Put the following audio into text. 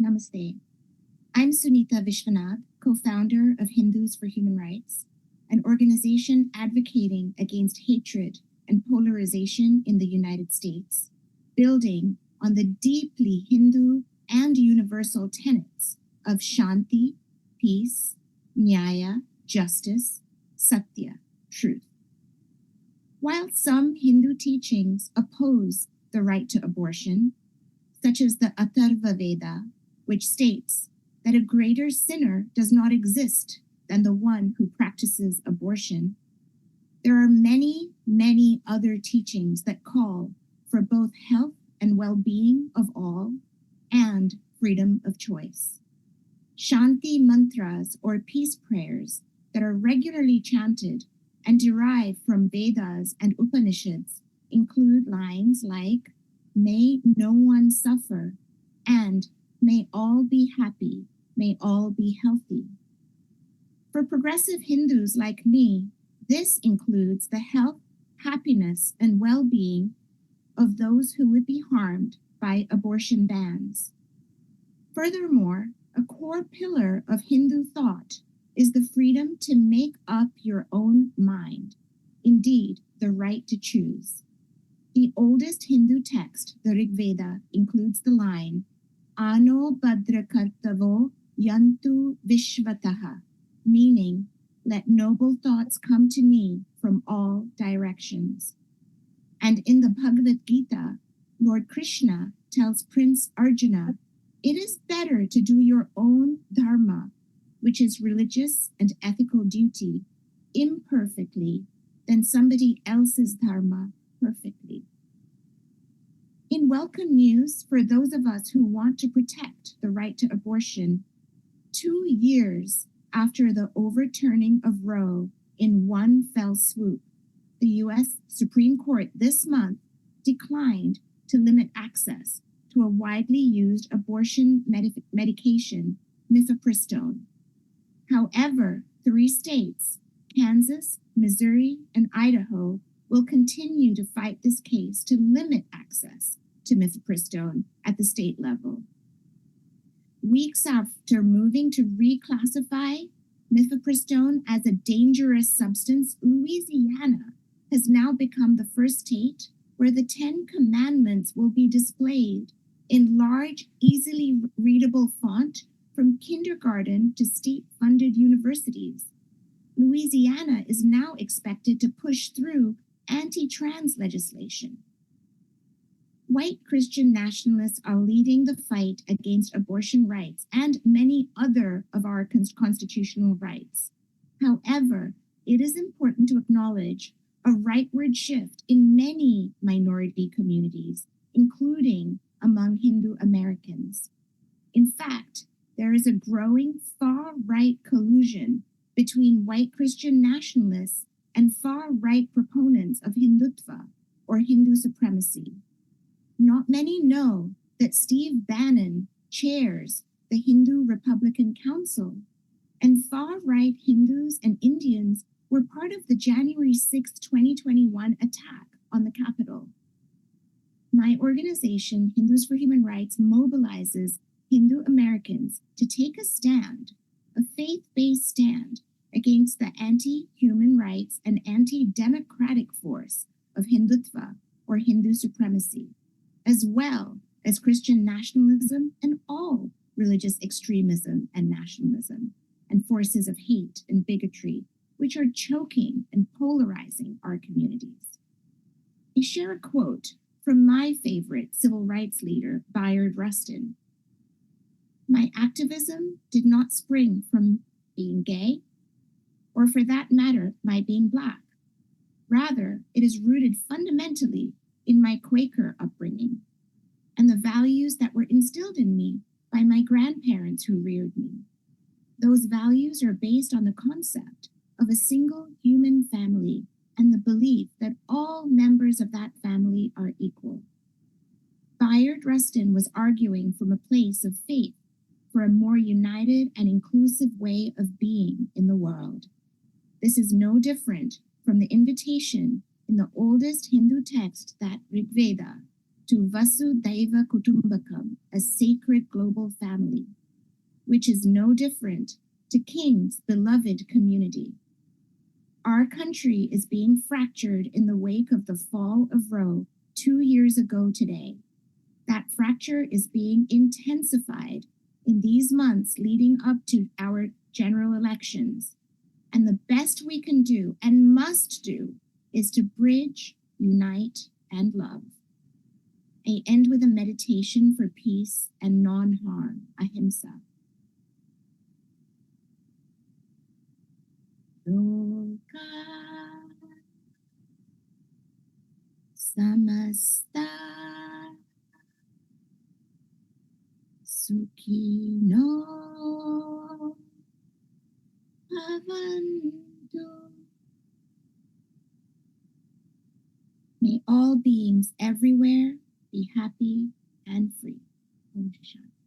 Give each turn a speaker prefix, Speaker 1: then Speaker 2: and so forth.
Speaker 1: Namaste. I'm Sunita Vishwanath, co-founder of Hindus for Human Rights, an organization advocating against hatred and polarization in the United States, building on the deeply Hindu and universal tenets of Shanti, peace, Nyaya, justice, Satya, truth. While some Hindu teachings oppose the right to abortion, such as the Atharva Veda, which states that a greater sinner does not exist than the one who practices abortion, there are many, many other teachings that call for both health and well-being of all and freedom of choice. Shanti mantras, or peace prayers, that are regularly chanted and derive from Vedas and Upanishads include lines like, "May no one suffer," and "May all be happy, may all be healthy." For progressive Hindus like me, this includes the health, happiness, and well-being of those who would be harmed by abortion bans. Furthermore, a core pillar of Hindu thought is the freedom to make up your own mind, indeed, the right to choose. The oldest Hindu text, the Rig Veda, includes the line, "Ano Bhadrakartavo Yantu Vishvataha," meaning, "Let noble thoughts come to me from all directions." And in the Bhagavad Gita, Lord Krishna tells Prince Arjuna, "It is better to do your own dharma, which is religious and ethical duty, imperfectly than somebody else's dharma perfectly." In welcome news for those of us who want to protect the right to abortion, 2 years after the overturning of Roe in one fell swoop, the U.S. Supreme Court this month declined to limit access to a widely used abortion medication, mifepristone. However, 3 states, Kansas, Missouri, and Idaho, will continue to fight this case to limit access to mifepristone at the state level. Weeks after moving to reclassify mifepristone as a dangerous substance, Louisiana has now become the first state where the 10 Commandments will be displayed in large, easily readable font from kindergarten to state-funded universities. Louisiana is now expected to push through anti-trans legislation. White Christian nationalists are leading the fight against abortion rights and many other of our constitutional rights. However, it is important to acknowledge a rightward shift in many minority communities, including among Hindu Americans. In fact, there is a growing far-right collusion between white Christian nationalists and far-right proponents of Hindutva, or Hindu supremacy. Not many know that Steve Bannon chairs the Hindu Republican Council, and far-right Hindus and Indians were part of the January 6, 2021 attack on the Capitol. My organization, Hindus for Human Rights, mobilizes Hindu Americans to take a stand, a faith-based stand, against the anti-human rights and anti-democratic force of Hindutva, or Hindu supremacy, as well as Christian nationalism and all religious extremism and nationalism, and forces of hate and bigotry, which are choking and polarizing our communities. I share a quote from my favorite civil rights leader, Bayard Rustin. "My activism did not spring from being gay, or for that matter, my being Black. Rather, it is rooted fundamentally in my Quaker upbringing and the values that were instilled in me by my grandparents who reared me. Those values are based on the concept of a single human family and the belief that all members of that family are equal." Bayard Rustin was arguing from a place of faith for a more united and inclusive way of being in the world. This is no different from the invitation in the oldest Hindu text, that Rig Veda, to Vasudhaiva Kutumbakam, a sacred global family, which is no different to King's beloved community. Our country is being fractured in the wake of the fall of Roe 2 years ago today. That fracture is being intensified in these months leading up to our general elections. And the best we can do and must do is to bridge, unite, and love. I end with a meditation for peace and non-harm, ahimsa. Loka samasta sukhino bhavantu. May all beings everywhere be happy and free. Om Shanti.